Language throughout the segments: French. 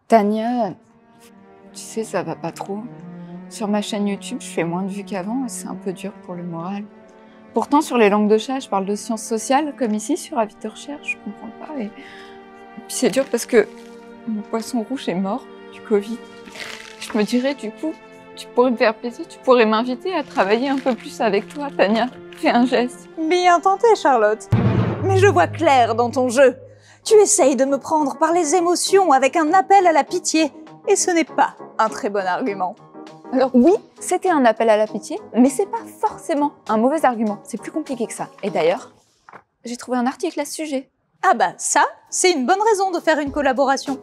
Tania, tu sais, ça va pas trop. Sur ma chaîne YouTube, je fais moins de vues qu'avant et c'est un peu dur pour le moral. Pourtant, sur les langues de chat, je parle de sciences sociales, comme ici, sur Avis de recherche, je comprends pas. Et puis c'est dur parce que mon poisson rouge est mort du Covid. Je me dirais, du coup, tu pourrais me faire plaisir, tu pourrais m'inviter à travailler un peu plus avec toi, Tania. Fais un geste. Bien tenté, Charlotte. Mais je vois clair dans ton jeu. Tu essayes de me prendre par les émotions avec un appel à la pitié, et ce n'est pas un très bon argument. Alors oui, c'était un appel à la pitié, mais c'est pas forcément un mauvais argument. C'est plus compliqué que ça. Et d'ailleurs, j'ai trouvé un article à ce sujet. Ah bah ça, c'est une bonne raison de faire une collaboration.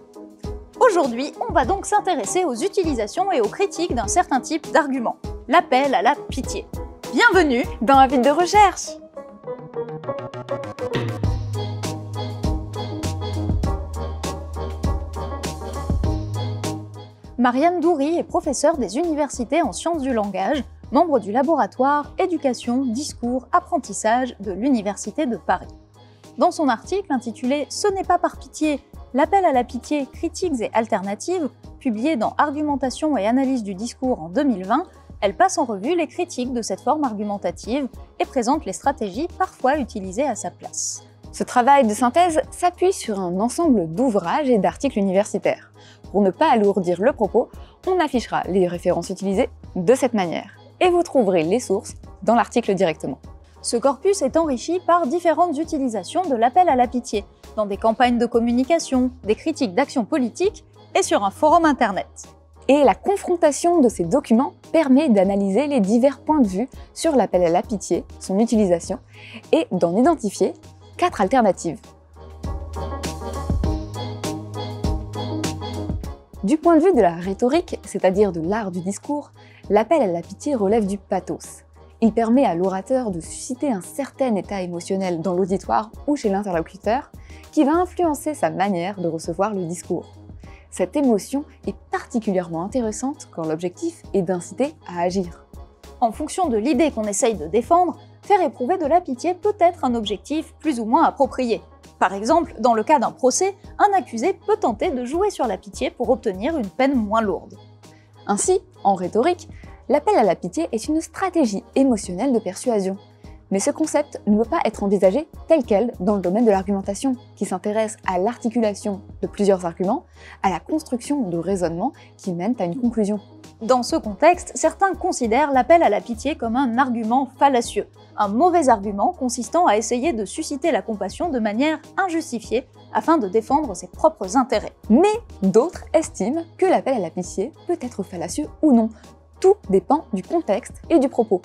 Aujourd'hui, on va donc s'intéresser aux utilisations et aux critiques d'un certain type d'argument, l'appel à la pitié. Bienvenue Dans Avis de recherche. Marianne Doury est professeure des universités en sciences du langage, membre du laboratoire Éducation, Discours, Apprentissage de l'Université de Paris. Dans son article intitulé « Ce n'est pas par pitié, l'appel à la pitié, critiques et alternatives », publié dans Argumentation et analyse du discours en 2020, elle passe en revue les critiques de cette forme argumentative et présente les stratégies parfois utilisées à sa place. Ce travail de synthèse s'appuie sur un ensemble d'ouvrages et d'articles universitaires. Pour ne pas alourdir le propos, on affichera les références utilisées de cette manière. Et vous trouverez les sources dans l'article directement. Ce corpus est enrichi par différentes utilisations de l'appel à la pitié, dans des campagnes de communication, des critiques d'action politique et sur un forum internet. Et la confrontation de ces documents permet d'analyser les divers points de vue sur l'appel à la pitié, son utilisation, et d'en identifier 4 alternatives. Du point de vue de la rhétorique, c'est-à-dire de l'art du discours, l'appel à la pitié relève du pathos. Il permet à l'orateur de susciter un certain état émotionnel dans l'auditoire ou chez l'interlocuteur, qui va influencer sa manière de recevoir le discours. Cette émotion est particulièrement intéressante quand l'objectif est d'inciter à agir. En fonction de l'idée qu'on essaye de défendre, faire éprouver de la pitié peut être un objectif plus ou moins approprié. Par exemple, dans le cas d'un procès, un accusé peut tenter de jouer sur la pitié pour obtenir une peine moins lourde. Ainsi, en rhétorique, l'appel à la pitié est une stratégie émotionnelle de persuasion. Mais ce concept ne peut pas être envisagé tel quel dans le domaine de l'argumentation, qui s'intéresse à l'articulation de plusieurs arguments, à la construction de raisonnements qui mènent à une conclusion. Dans ce contexte, certains considèrent l'appel à la pitié comme un argument fallacieux, un mauvais argument consistant à essayer de susciter la compassion de manière injustifiée afin de défendre ses propres intérêts. Mais d'autres estiment que l'appel à la pitié peut être fallacieux ou non. Tout dépend du contexte et du propos.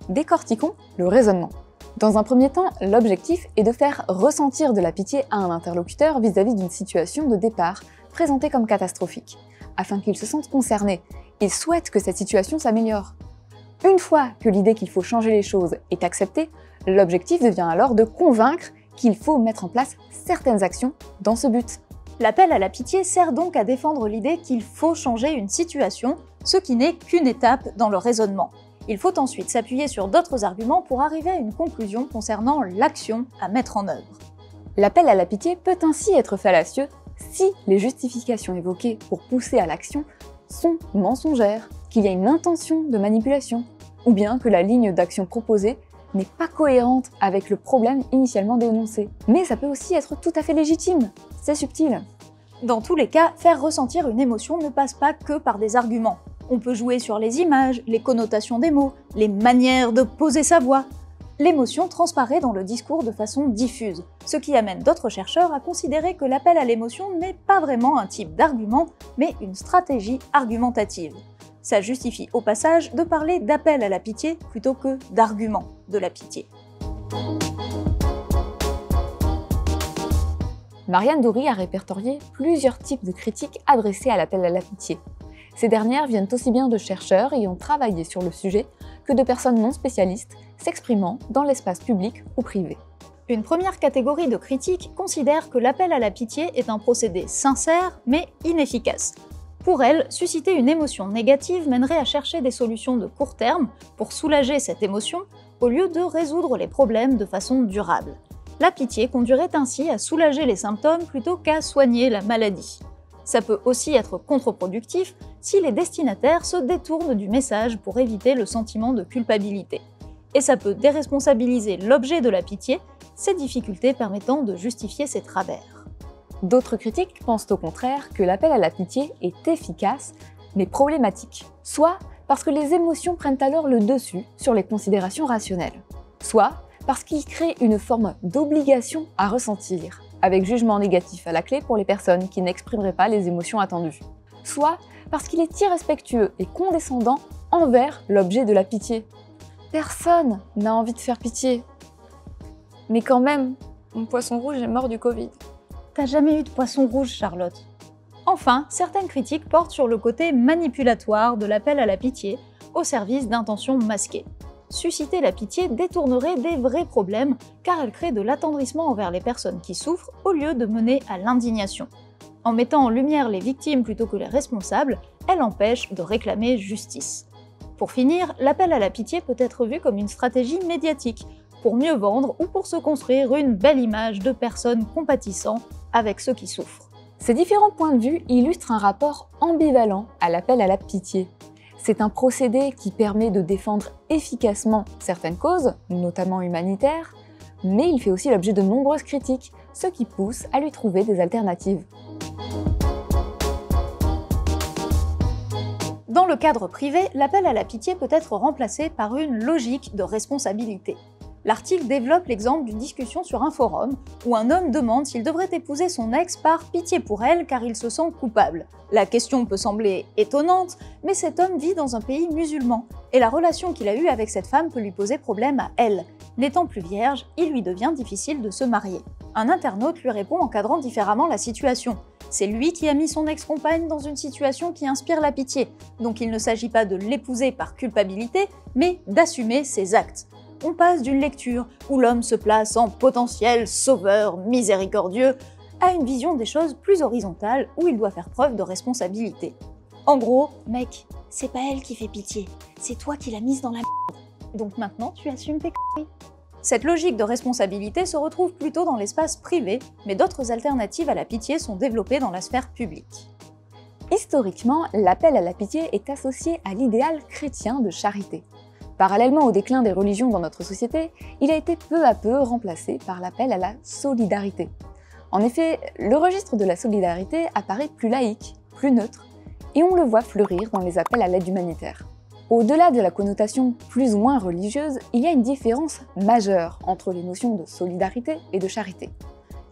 Décortiquons le raisonnement. Dans un premier temps, l'objectif est de faire ressentir de la pitié à un interlocuteur vis-à-vis d'une situation de départ présentée comme catastrophique, afin qu'il se sente concerné. Il souhaite que cette situation s'améliore. Une fois que l'idée qu'il faut changer les choses est acceptée, l'objectif devient alors de convaincre qu'il faut mettre en place certaines actions dans ce but. L'appel à la pitié sert donc à défendre l'idée qu'il faut changer une situation, ce qui n'est qu'une étape dans le raisonnement. Il faut ensuite s'appuyer sur d'autres arguments pour arriver à une conclusion concernant l'action à mettre en œuvre. L'appel à la pitié peut ainsi être fallacieux si les justifications évoquées pour pousser à l'action sont mensongères, qu'il y a une intention de manipulation, ou bien que la ligne d'action proposée n'est pas cohérente avec le problème initialement dénoncé. Mais ça peut aussi être tout à fait légitime, c'est subtil. Dans tous les cas, faire ressentir une émotion ne passe pas que par des arguments. On peut jouer sur les images, les connotations des mots, les manières de poser sa voix. L'émotion transparaît dans le discours de façon diffuse, ce qui amène d'autres chercheurs à considérer que l'appel à l'émotion n'est pas vraiment un type d'argument, mais une stratégie argumentative. Ça justifie au passage de parler d'appel à la pitié plutôt que d'argument de la pitié. Marianne Doury a répertorié plusieurs types de critiques adressées à l'appel à la pitié. Ces dernières viennent aussi bien de chercheurs ayant travaillé sur le sujet que de personnes non spécialistes s'exprimant dans l'espace public ou privé. Une première catégorie de critiques considère que l'appel à la pitié est un procédé sincère mais inefficace. Pour elle, susciter une émotion négative mènerait à chercher des solutions de court terme pour soulager cette émotion au lieu de résoudre les problèmes de façon durable. La pitié conduirait ainsi à soulager les symptômes plutôt qu'à soigner la maladie. Ça peut aussi être contre-productif si les destinataires se détournent du message pour éviter le sentiment de culpabilité. Et ça peut déresponsabiliser l'objet de la pitié, ses difficultés permettant de justifier ses travers. D'autres critiques pensent au contraire que l'appel à la pitié est efficace, mais problématique, soit parce que les émotions prennent alors le dessus sur les considérations rationnelles, soit parce qu'il crée une forme d'obligation à ressentir, avec jugement négatif à la clé pour les personnes qui n'exprimeraient pas les émotions attendues, soit parce qu'il est irrespectueux et condescendant envers l'objet de la pitié. Personne n'a envie de faire pitié. Mais quand même, mon poisson rouge est mort du Covid. T'as jamais eu de poisson rouge, Charlotte? Enfin, certaines critiques portent sur le côté manipulatoire de l'appel à la pitié au service d'intentions masquées. Susciter la pitié détournerait des vrais problèmes car elle crée de l'attendrissement envers les personnes qui souffrent au lieu de mener à l'indignation. En mettant en lumière les victimes plutôt que les responsables, elle empêche de réclamer justice. Pour finir, l'appel à la pitié peut être vu comme une stratégie médiatique, pour mieux vendre ou pour se construire une belle image de personnes compatissant avec ceux qui souffrent. Ces différents points de vue illustrent un rapport ambivalent à l'appel à la pitié. C'est un procédé qui permet de défendre efficacement certaines causes, notamment humanitaires, mais il fait aussi l'objet de nombreuses critiques, ce qui pousse à lui trouver des alternatives. Dans le cadre privé, l'appel à la pitié peut être remplacé par une logique de responsabilité. L'article développe l'exemple d'une discussion sur un forum où un homme demande s'il devrait épouser son ex par pitié pour elle car il se sent coupable. La question peut sembler étonnante, mais cet homme vit dans un pays musulman et la relation qu'il a eue avec cette femme peut lui poser problème à elle. N'étant plus vierge, il lui devient difficile de se marier. Un internaute lui répond encadrant différemment la situation. C'est lui qui a mis son ex-compagne dans une situation qui inspire la pitié, donc il ne s'agit pas de l'épouser par culpabilité, mais d'assumer ses actes. On passe d'une lecture où l'homme se place en potentiel sauveur miséricordieux à une vision des choses plus horizontale où il doit faire preuve de responsabilité. En gros, mec, c'est pas elle qui fait pitié, c'est toi qui l'as mise dans la merde. Donc maintenant tu assumes tes conneries. Cette logique de responsabilité se retrouve plutôt dans l'espace privé, mais d'autres alternatives à la pitié sont développées dans la sphère publique. Historiquement, l'appel à la pitié est associé à l'idéal chrétien de charité. Parallèlement au déclin des religions dans notre société, il a été peu à peu remplacé par l'appel à la solidarité. En effet, le registre de la solidarité apparaît plus laïque, plus neutre, et on le voit fleurir dans les appels à l'aide humanitaire. Au-delà de la connotation plus ou moins religieuse, il y a une différence majeure entre les notions de solidarité et de charité.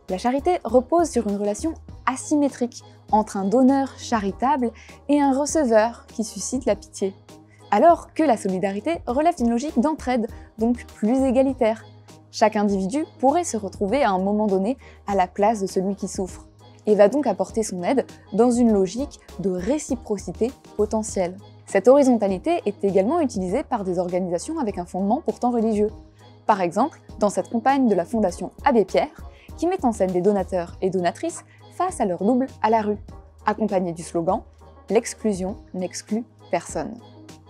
La charité repose sur une relation asymétrique entre un donneur charitable et un receveur qui suscite la pitié. Alors que la solidarité relève d'une logique d'entraide, donc plus égalitaire. Chaque individu pourrait se retrouver à un moment donné à la place de celui qui souffre, et va donc apporter son aide dans une logique de réciprocité potentielle. Cette horizontalité est également utilisée par des organisations avec un fondement pourtant religieux. Par exemple, dans cette campagne de la Fondation Abbé Pierre, qui met en scène des donateurs et donatrices face à leur double à la rue, accompagné du slogan « L'exclusion n'exclut personne ».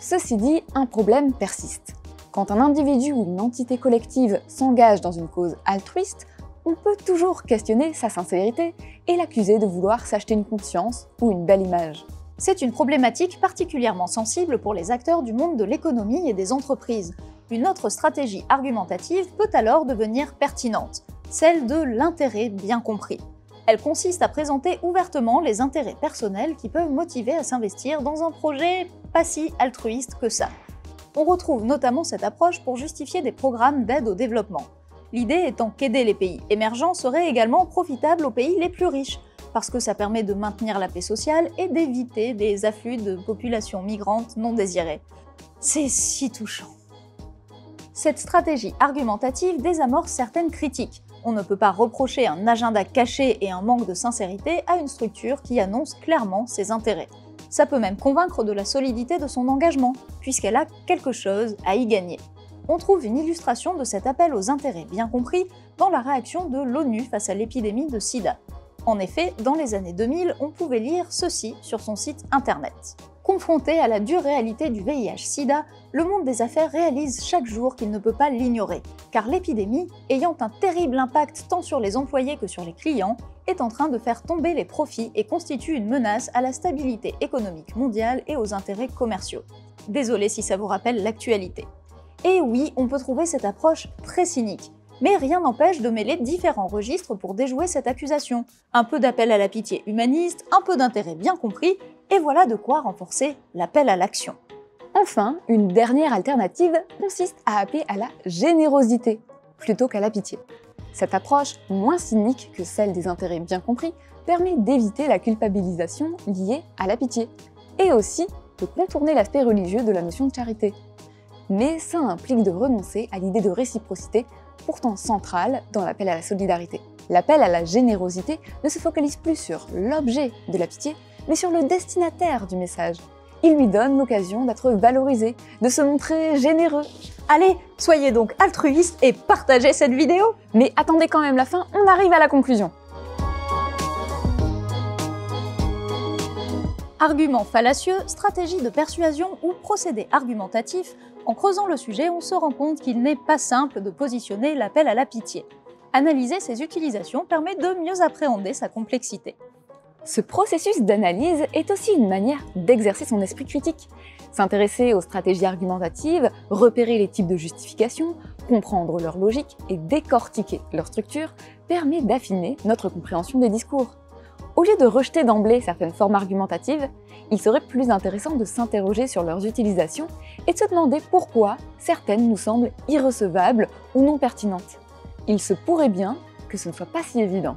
Ceci dit, un problème persiste. Quand un individu ou une entité collective s'engage dans une cause altruiste, on peut toujours questionner sa sincérité et l'accuser de vouloir s'acheter une conscience ou une belle image. C'est une problématique particulièrement sensible pour les acteurs du monde de l'économie et des entreprises. Une autre stratégie argumentative peut alors devenir pertinente, celle de l'intérêt bien compris. Elle consiste à présenter ouvertement les intérêts personnels qui peuvent motiver à s'investir dans un projet pas si altruiste que ça. On retrouve notamment cette approche pour justifier des programmes d'aide au développement. L'idée étant qu'aider les pays émergents serait également profitable aux pays les plus riches, parce que ça permet de maintenir la paix sociale et d'éviter des afflux de populations migrantes non désirées. C'est si touchant. Cette stratégie argumentative désamorce certaines critiques. On ne peut pas reprocher un agenda caché et un manque de sincérité à une structure qui annonce clairement ses intérêts. Ça peut même convaincre de la solidité de son engagement, puisqu'elle a quelque chose à y gagner. On trouve une illustration de cet appel aux intérêts bien compris dans la réaction de l'ONU face à l'épidémie de sida. En effet, dans les années 2000, on pouvait lire ceci sur son site internet. Confronté à la dure réalité du VIH-Sida, le monde des affaires réalise chaque jour qu'il ne peut pas l'ignorer, car l'épidémie, ayant un terrible impact tant sur les employés que sur les clients, est en train de faire tomber les profits et constitue une menace à la stabilité économique mondiale et aux intérêts commerciaux. Désolé si ça vous rappelle l'actualité. Et oui, on peut trouver cette approche très cynique, mais rien n'empêche de mêler différents registres pour déjouer cette accusation. Un peu d'appel à la pitié humaniste, un peu d'intérêt bien compris, et voilà de quoi renforcer l'appel à l'action. Enfin, une dernière alternative consiste à appeler à la générosité, plutôt qu'à la pitié. Cette approche, moins cynique que celle des intérêts bien compris, permet d'éviter la culpabilisation liée à la pitié, et aussi de contourner l'aspect religieux de la notion de charité. Mais ça implique de renoncer à l'idée de réciprocité, pourtant centrale dans l'appel à la solidarité. L'appel à la générosité ne se focalise plus sur l'objet de la pitié, mais sur le destinataire du message. Il lui donne l'occasion d'être valorisé, de se montrer généreux. Allez, soyez donc altruistes et partagez cette vidéo! Mais attendez quand même la fin, on arrive à la conclusion. Argument fallacieux, stratégie de persuasion ou procédé argumentatif, en creusant le sujet, on se rend compte qu'il n'est pas simple de positionner l'appel à la pitié. Analyser ses utilisations permet de mieux appréhender sa complexité. Ce processus d'analyse est aussi une manière d'exercer son esprit critique. S'intéresser aux stratégies argumentatives, repérer les types de justifications, comprendre leur logique et décortiquer leur structure permet d'affiner notre compréhension des discours. Au lieu de rejeter d'emblée certaines formes argumentatives, il serait plus intéressant de s'interroger sur leurs utilisations et de se demander pourquoi certaines nous semblent irrecevables ou non pertinentes. Il se pourrait bien que ce ne soit pas si évident.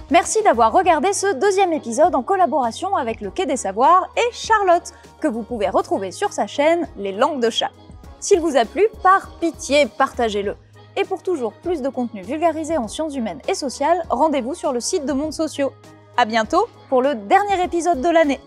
Merci d'avoir regardé ce deuxième épisode en collaboration avec le Quai des Savoirs et Charlotte, que vous pouvez retrouver sur sa chaîne Les Langues de Chat. S'il vous a plu, par pitié, partagez-le. Et pour toujours plus de contenu vulgarisé en sciences humaines et sociales, rendez-vous sur le site de Mondes Sociaux. À bientôt pour le dernier épisode de l'année.